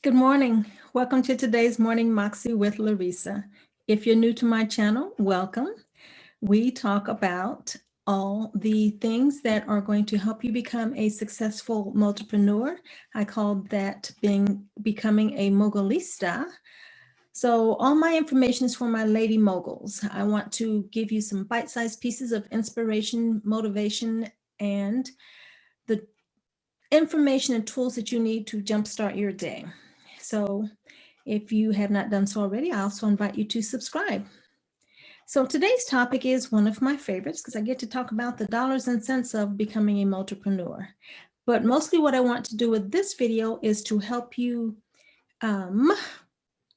Good morning. Welcome to today's Morning Moxie with Larisa. If you're new to my channel, welcome. We talk about all the things that are going to help you become a successful multipreneur. I call that becoming a mogulista. So all my information is for my lady moguls. I want to give you some bite-sized pieces of inspiration, motivation, and the information and tools that you need to jumpstart your day. So if you have not done so already, I also invite you to subscribe. So today's topic is one of my favorites because I get to talk about the dollars and cents of becoming a multipreneur. But mostly what I want to do with this video is to help you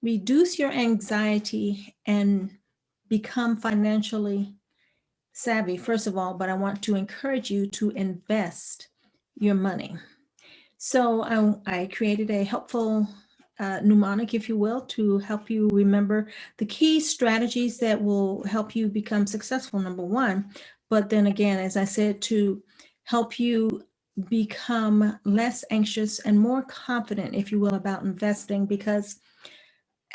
reduce your anxiety and become financially savvy, first of all, but I want to encourage you to invest your money. So I created a helpful mnemonic, if you will, to help you remember the key strategies that will help you become successful, number one. But then again, as I said, to help you become less anxious and more confident, if you will, about investing, because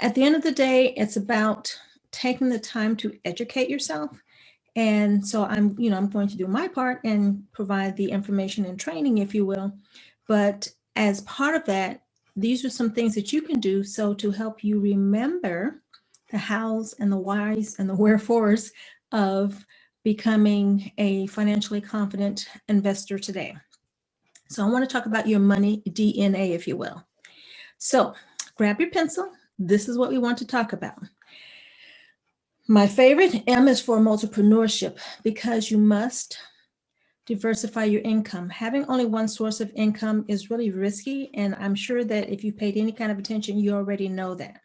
at the end of the day, it's about taking the time to educate yourself. And so I'm going to do my part and provide the information and training, if you will. But as part of that, these are some things that you can do so to help you remember the hows and the whys and the wherefores of becoming a financially confident investor today. So I want to talk about your money DNA, if you will. So grab your pencil. This is what we want to talk about. My favorite M is for multipreneurship because you must diversify your income. Having only one source of income is really risky, and I'm sure that if you paid any kind of attention, you already know that.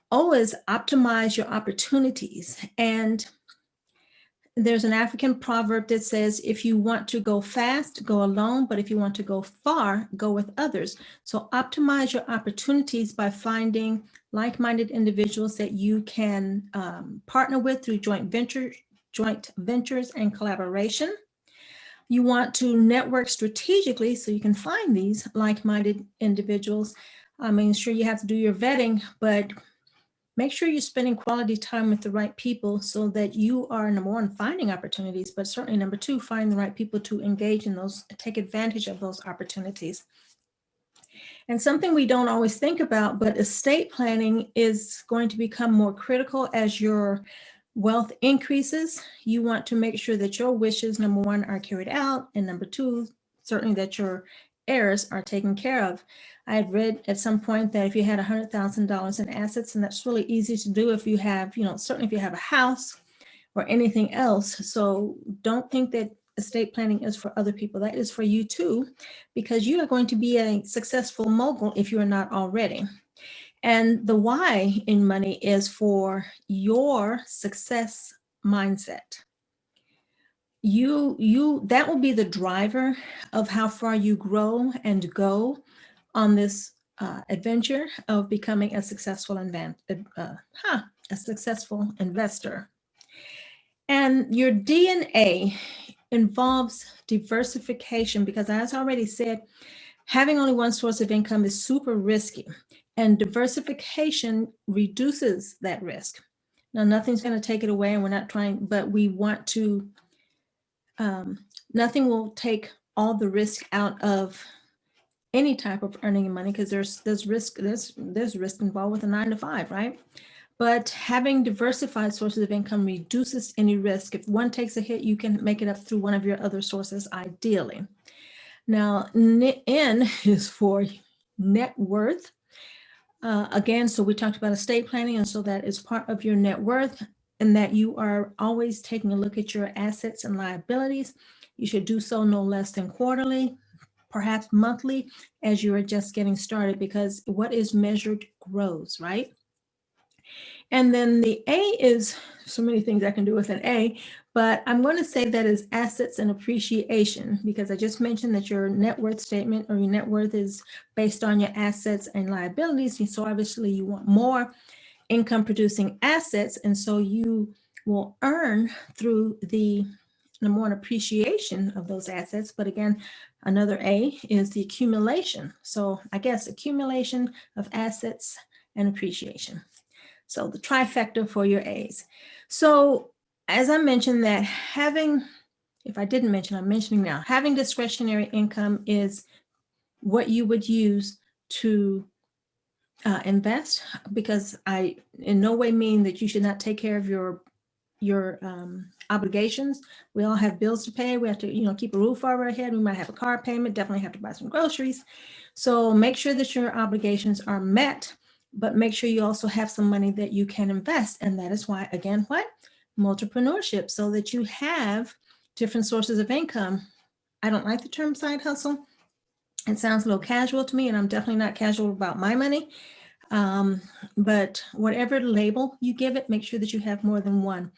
Always optimize your opportunities. And there's an African proverb that says, if you want to go fast, go alone, but if you want to go far, go with others. So optimize your opportunities by finding like-minded individuals that you can partner with through joint ventures and collaboration. You want to network strategically so you can find these like-minded individuals. I mean, sure, you have to do your vetting, but make sure you're spending quality time with the right people so that you are, number one, finding opportunities, but certainly number two, find the right people to engage in those, take advantage of those opportunities. And something we don't always think about, but estate planning is going to become more critical as your wealth increases. You want to make sure that your wishes, number one, are carried out, and number two, certainly that your heirs are taken care of. I had read at some point that if you had $100,000 in assets, and that's really easy to do if you have, certainly if you have a house or anything else. So don't think that estate planning is for other people. That is for you too, because you are going to be a successful mogul if you are not already. And the why in money is for your success mindset. That will be the driver of how far you grow and go on this adventure of becoming a successful investor. And your DNA involves diversification because, as I already said, having only one source of income is super risky, and diversification reduces that risk. Now, nothing's going to take it away, and we're not trying, but we want to, nothing will take all the risk out of any type of earning money because there's risk involved with a 9 to 5, right? But having diversified sources of income reduces any risk. If one takes a hit, you can make it up through one of your other sources, ideally. Now, N is for net worth. Again, so we talked about estate planning, and so that is part of your net worth, and that you are always taking a look at your assets and liabilities. You should do so no less than quarterly, perhaps monthly, as you are just getting started, because what is measured grows, right? And then the A is so many things I can do with an A, but I'm going to say that is assets and appreciation, because I just mentioned that your net worth statement or your net worth is based on your assets and liabilities. And so obviously you want more income producing assets. And so you will earn through the and more an appreciation of those assets. But again, another A is the accumulation. So I guess accumulation of assets and appreciation. So the trifecta for your A's. So as I mentioned that having, if I didn't mention, I'm mentioning now, having discretionary income is what you would use to invest, because I in no way mean that you should not take care of your obligations. We all have bills to pay. We have to, keep a roof over our head. We might have a car payment, definitely have to buy some groceries. So make sure that your obligations are met, but make sure you also have some money that you can invest. And that is why, again, what? Multipreneurship, so that you have different sources of income. I don't like the term side hustle. It sounds a little casual to me, and I'm definitely not casual about my money. But whatever label you give it, make sure that you have more than one.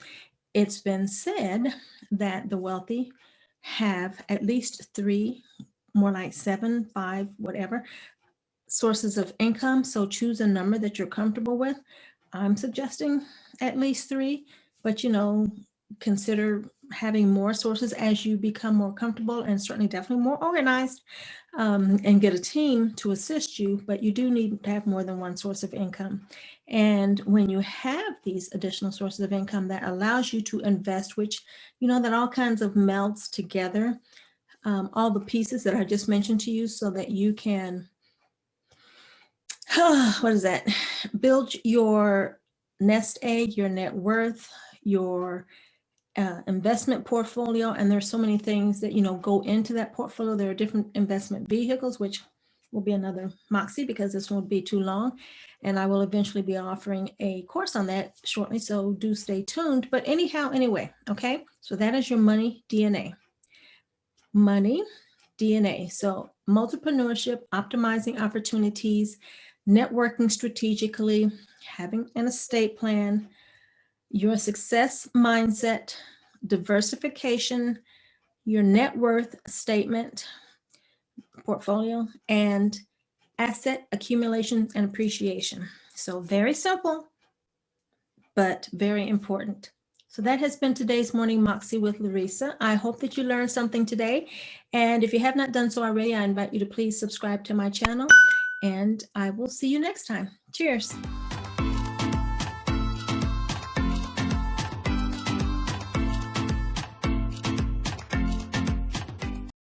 It's been said that the wealthy have at least three, more like seven, five, whatever, sources of income. So choose a number that you're comfortable with. I'm suggesting at least three, but consider having more sources as you become more comfortable, and certainly definitely more organized, and get a team to assist you. But you do need to have more than one source of income. And when you have these additional sources of income, that allows you to invest, which, that all kinds of melts together, all the pieces that I just mentioned to you, so that you can, what is that? Build your nest egg, your net worth, your investment portfolio. And there's so many things that go into that portfolio. There are different investment vehicles, which will be another Moxie, because this won't be too long, and I will eventually be offering a course on that shortly, so do stay tuned. But anyhow, anyway, okay, so that is your money DNA. Money DNA. So multipreneurship, optimizing opportunities, networking strategically, having an estate plan, your success mindset, diversification, your net worth statement, portfolio, and asset accumulation and appreciation. So very simple, but very important. So that has been today's Morning Moxie with Larisa. I hope that you learned something today. And if you have not done so already, I invite you to please subscribe to my channel, and I will see you next time. Cheers.